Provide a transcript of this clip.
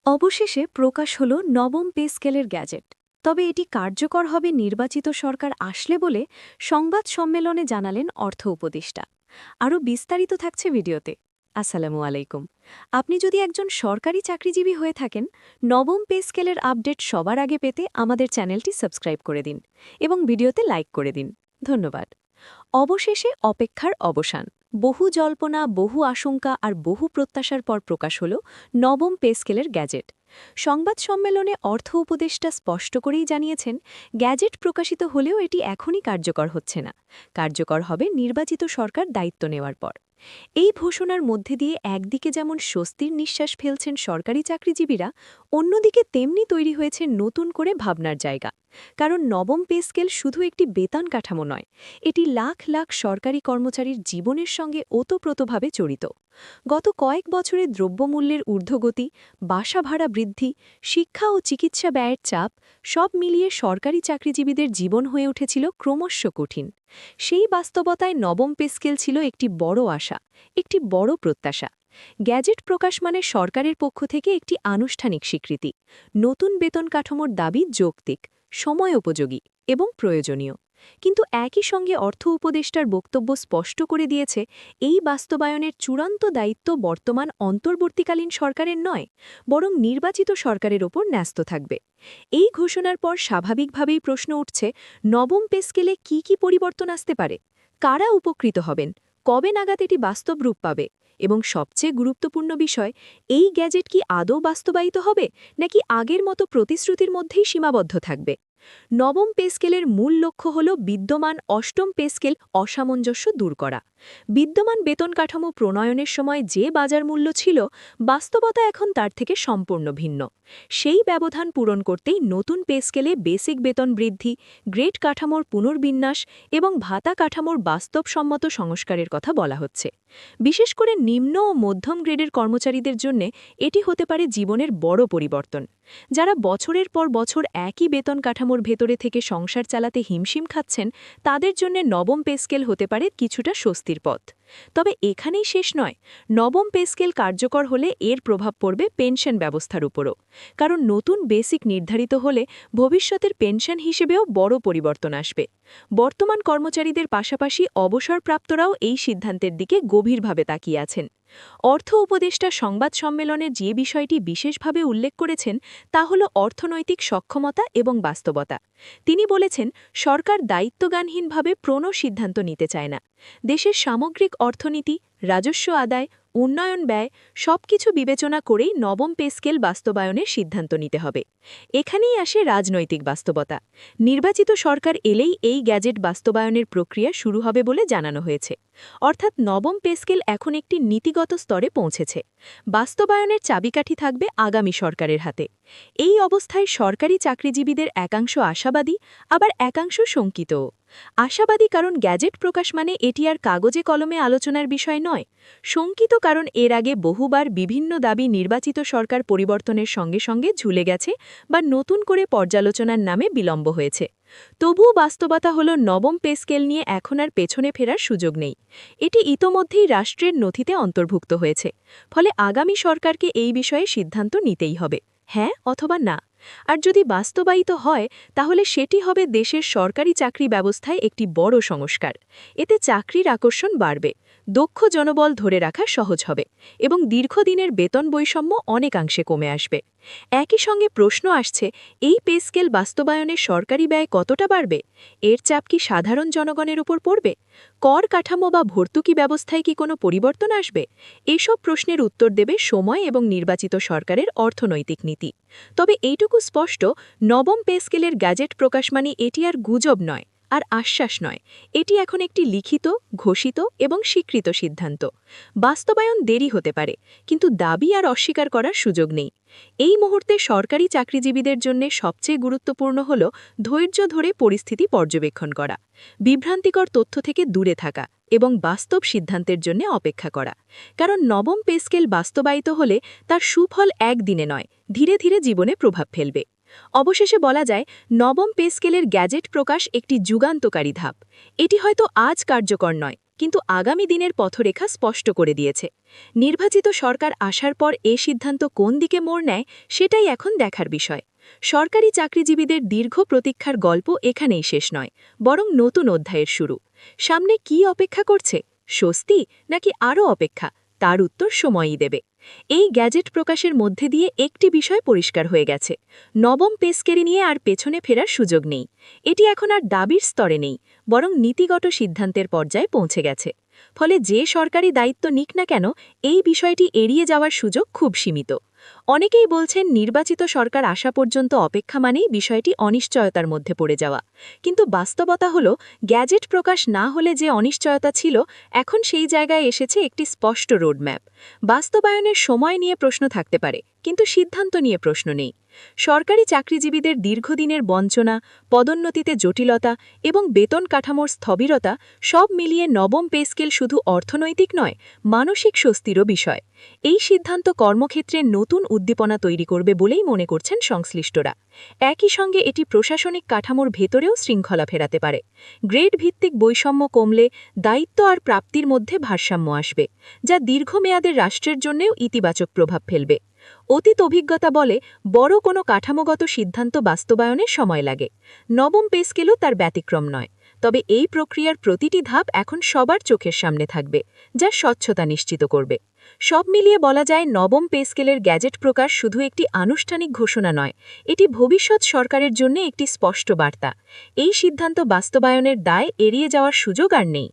অবশেষে প্রকাশ হল নবম পে স্কেলের গ্যাজেট। তবে এটি কার্যকর হবে নির্বাচিত সরকার আসলে বলে সংবাদ সম্মেলনে জানালেন অর্থ উপদেষ্টা। আরও বিস্তারিত থাকছে ভিডিওতে। আসসালামু আলাইকুম। আপনি যদি একজন সরকারি চাকরিজীবী হয়ে থাকেন, নবম পে স্কেলের আপডেট সবার আগে পেতে আমাদের চ্যানেলটি সাবস্ক্রাইব করে দিন এবং ভিডিওতে লাইক করে দিন। ধন্যবাদ। অবশেষে অপেক্ষার অবসান। বহু জল্পনা, বহু আশঙ্কা আর বহু প্রত্যাশার পর প্রকাশ হল নবম পে স্কেলের গ্যাজেট। সংবাদ সম্মেলনে অর্থ উপদেষ্টা স্পষ্ট করেই জানিয়েছেন, গ্যাজেট প্রকাশিত হলেও এটি এখনই কার্যকর হচ্ছে না। কার্যকর হবে নির্বাচিত সরকার দায়িত্ব নেওয়ার পর। এই ঘোষণার মধ্যে দিয়ে একদিকে যেমন স্বস্তির নিঃশ্বাস ফেলছেন সরকারি চাকরিজীবীরা, অন্যদিকে তেমনি তৈরি হয়েছে নতুন করে ভাবনার জায়গা। কারণ নবম পে স্কেল শুধু একটি বেতন কাঠামো নয়, এটি লাখ লাখ সরকারি কর্মচারীর জীবনের সঙ্গে ওতপ্রোতভাবে জড়িত। গত কয়েক বছরে দ্রব্যমূল্যের ঊর্ধ্বগতি, বাসা ভাড়া বৃদ্ধি, শিক্ষা ও চিকিৎসা ব্যয়ের চাপ সব মিলিয়ে সরকারি চাকরিজীবীদের জীবন হয়ে উঠেছিল ক্রমশ কঠিন। সেই বাস্তবতায় নবম পে স্কেল ছিল একটি বড় আশা, একটি বড় প্রত্যাশা। গ্যাজেট প্রকাশ মানে সরকারের পক্ষ থেকে একটি আনুষ্ঠানিক স্বীকৃতি। নতুন বেতন কাঠামোর দাবি যৌক্তিক, সময়োপযোগী এবং প্রয়োজনীয়। কিন্তু একই সঙ্গে অর্থ উপদেষ্টার বক্তব্য স্পষ্ট করে দিয়েছে, এই বাস্তবায়নের চূড়ান্ত দায়িত্ব বর্তমান অন্তর্বর্তীকালীন সরকারের নয়, বরং নির্বাচিত সরকারের ওপর ন্যস্ত থাকবে। এই ঘোষণার পর স্বাভাবিকভাবেই প্রশ্ন উঠছে, নবম পে স্কেলে কী পরিবর্তন আসতে পারে, কারা উপকৃত হবেন, কবে নাগাদ এটি বাস্তব রূপ পাবে, এবং সবচেয়ে গুরুত্বপূর্ণ বিষয়, এই গ্যাজেট কি আদৌ বাস্তবায়িত হবে নাকি আগের মতো প্রতিশ্রুতির মধ্যেই সীমাবদ্ধ থাকবে। নবম পে স্কেলের মূল লক্ষ্য হল বিদ্যমান অষ্টম পে স্কেল অসামঞ্জস্য দূর করা। বিদ্যমান বেতন কাঠামো প্রণয়নের সময় যে বাজার মূল্য ছিল, বাস্তবতা এখন তার থেকে সম্পূর্ণ ভিন্ন। সেই ব্যবধান পূরণ করতেই নতুন পে স্কেলে বেসিক বেতন বৃদ্ধি, গ্রেড কাঠামোর পুনর্বিন্যাস এবং ভাতা কাঠামোর বাস্তবসম্মত সংস্কারের কথা বলা হচ্ছে। বিশেষ করে নিম্ন ও মধ্যম গ্রেডের কর্মচারীদের জন্য এটি হতে পারে জীবনের বড় পরিবর্তন। যারা বছরের পর বছর একই বেতন কাঠামোর ভেতরে থেকে সংসার চালাতে হিমশিম খাচ্ছেন, তাদের জন্য নবম পে স্কেল হতে পারে কিছুটা স্বস্তির পথ। তবে এখানেই শেষ নয়। নবম পে স্কেল কার্যকর হলে এর প্রভাব পড়বে পেনশন ব্যবস্থার উপরও। কারণ নতুন বেসিক নির্ধারিত হলে ভবিষ্যতের পেনশন হিসেবেও বড় পরিবর্তন আসবে। বর্তমান কর্মচারীদের পাশাপাশি অবসরপ্রাপ্তরাও এই সিদ্ধান্তের দিকে গভীরভাবে তাকিয়ে আছেন। অর্থ উপদেষ্টা সংবাদ সম্মেলনে যে বিষয়টি বিশেষভাবে উল্লেখ করেছেন, তা হল অর্থনৈতিক সক্ষমতা এবং বাস্তবতা। তিনি বলেছেন, সরকার দায়িত্বজ্ঞানহীনভাবে সিদ্ধান্ত নিতে চায় না। দেশের সামগ্রিক অর্থনীতি, রাজস্ব আদায়, উন্নয়ন ব্যয় সবকিছু বিবেচনা করেই নবম পে স্কেল বাস্তবায়নের সিদ্ধান্ত নিতে হবে। এখানেই আসে রাজনৈতিক বাস্তবতা। নির্বাচিত সরকার এলেই এই গ্যাজেট বাস্তবায়নের প্রক্রিয়া শুরু হবে বলে জানানো হয়েছে। অর্থাৎ নবম পে স্কেল এখন একটি নীতিগত স্তরে পৌঁছেছে। বাস্তবায়নের চাবিকাঠি থাকবে আগামী সরকারের হাতে। এই অবস্থায় সরকারি চাকরিজীবীদের একাংশ আশাবাদী, আবার একাংশ শঙ্কিতও। আশাবাদী কারণ গ্যাজেট প্রকাশ মানে এটি আর কাগজে কলমে আলোচনার বিষয় নয়। শঙ্কিত কারণ এর আগে বহুবার বিভিন্ন দাবি নির্বাচিত সরকার পরিবর্তনের সঙ্গে সঙ্গে ঝুলে গেছে বা নতুন করে পর্যালোচনার নামে বিলম্ব হয়েছে। তবুও বাস্তবতা হল, নবম পে স্কেল নিয়ে এখন আর পেছনে ফেরার সুযোগ নেই। এটি ইতোমধ্যেই রাষ্ট্রের নথিতে অন্তর্ভুক্ত হয়েছে। ফলে আগামী সরকারকে এই বিষয়ে সিদ্ধান্ত নিতেই হবে, হ্যাঁ অথবা না। আর যদি বাস্তবায়িত হয়, তাহলে সেটি হবে দেশের সরকারি চাকরি ব্যবস্থায় একটি বড় সংস্কার। এতে চাকরির আকর্ষণ বাড়বে, দক্ষ জনবল ধরে রাখা সহজ হবে এবং দীর্ঘদিনের বেতন বৈষম্য অনেকাংশে কমে আসবে। একই সঙ্গে প্রশ্ন আসছে, এই পে স্কেল বাস্তবায়নে সরকারি ব্যয় কতটা বাড়বে? এর চাপ কি সাধারণ জনগণের উপর পড়বে? কর কাঠামো বা ভর্তুকি ব্যবস্থায় কি কোনো পরিবর্তন আসবে? এসব প্রশ্নের উত্তর দেবে সময় এবং নির্বাচিত সরকারের অর্থনৈতিক নীতি। তবে এইটুকু স্পষ্ট, নবম পে স্কেলের গ্যাজেট প্রকাশ মানে এটি আর গুজব নয়, আর আশ্বাস নয়। এটি এখন একটি লিখিত, ঘোষিত এবং স্বীকৃত সিদ্ধান্ত। বাস্তবায়ন দেরি হতে পারে, কিন্তু দাবি আর অস্বীকার করার সুযোগ নেই। এই মুহূর্তে সরকারি চাকরিজীবীদের জন্য সবচেয়ে গুরুত্বপূর্ণ হল ধৈর্য ধরে পরিস্থিতি পর্যবেক্ষণ করা, বিভ্রান্তিকর তথ্য থেকে দূরে থাকা এবং বাস্তব সিদ্ধান্তের জন্য অপেক্ষা করা। কারণ নবম পে স্কেল বাস্তবায়িত হলে তার সুফল একদিনে নয়, ধীরে ধীরে জীবনে প্রভাব ফেলবে। অবশেষে বলা যায়, নবম পে স্কেলের গ্যাজেট প্রকাশ একটি যুগান্তকারী ধাপ। এটি হয়তো আজ কার্যকর নয়, কিন্তু আগামী দিনের পথরেখা স্পষ্ট করে দিয়েছে। নির্বাচিত সরকার আসার পর এ সিদ্ধান্ত কোন দিকে মোড় নেয় সেটাই এখন দেখার বিষয়। সরকারি চাকরিজীবীদের দীর্ঘ প্রতীক্ষার গল্প এখানেই শেষ নয়, বরং নতুন অধ্যায়ের শুরু। সামনে কি অপেক্ষা করছে, স্বস্তি নাকি আরও অপেক্ষা, তার উত্তর সময়ই দেবে। এই গ্যাজেট প্রকাশের মধ্যে দিয়ে একটি বিষয় পরিষ্কার হয়ে গেছে, নবম পে স্কেল নিয়ে আর পেছনে ফেরার সুযোগ নেই। এটি এখন আর দাবির স্তরে নেই, বরং নীতিগত সিদ্ধান্তের পর্যায়ে পৌঁছে গেছে। ফলে যে সরকারি দায়িত্ব নিক না কেন, এই বিষয়টি এড়িয়ে যাওয়ার সুযোগ খুব সীমিত। অনেকেই বলছেন নির্বাচিত সরকার আসা পর্যন্ত অপেক্ষা মানেই বিষয়টি অনিশ্চয়তার মধ্যে পড়ে যাওয়া। কিন্তু বাস্তবতা হল, গ্যাজেট প্রকাশ না হলে যে অনিশ্চয়তা ছিল, এখন সেই জায়গায় এসেছে একটি স্পষ্ট রোডম্যাপ। বাস্তবায়নের সময় নিয়ে প্রশ্ন থাকতে পারে, কিন্তু সিদ্ধান্ত নিয়ে প্রশ্ন নেই। সরকারি চাকরিজীবীদের দীর্ঘদিনের বঞ্চনা, পদোন্নতিতে জটিলতা এবং বেতন কাঠামোর স্থবিরতা সব মিলিয়ে নবম পে স্কেল শুধু অর্থনৈতিক নয়, মানসিক স্বস্তিরও বিষয়। এই সিদ্ধান্ত কর্মক্ষেত্রে নতুন উদ্দীপনা তৈরি করবে বলেই মনে করছেন সংশ্লিষ্টরা। একই সঙ্গে এটি প্রশাসনিক কাঠামোর ভেতরেও শৃঙ্খলা ফেরাতে পারে। গ্রেড ভিত্তিক বৈষম্য কমলে দায়িত্ব আর প্রাপ্তির মধ্যে ভারসাম্য আসবে, যা দীর্ঘমেয়াদের রাষ্ট্রের জন্যেও ইতিবাচক প্রভাব ফেলবে। অতীত অভিজ্ঞতা বলে, বড় কোনো কাঠামোগত সিদ্ধান্ত বাস্তবায়নে সময় লাগে। নবম পে স্কেলও তার ব্যতিক্রম নয়। তবে এই প্রক্রিয়ার প্রতিটি ধাপ এখন সবার চোখের সামনে থাকবে, যা স্বচ্ছতা নিশ্চিত করবে। সব মিলিয়ে বলা যায়, নবম পে স্কেলের গ্যাজেট প্রকাশ শুধু একটি আনুষ্ঠানিক ঘোষণা নয়, এটি ভবিষ্যৎ সরকারের জন্য একটি স্পষ্ট বার্তা। এই সিদ্ধান্ত বাস্তবায়নের দায় এড়িয়ে যাওয়ার সুযোগ আর নেই।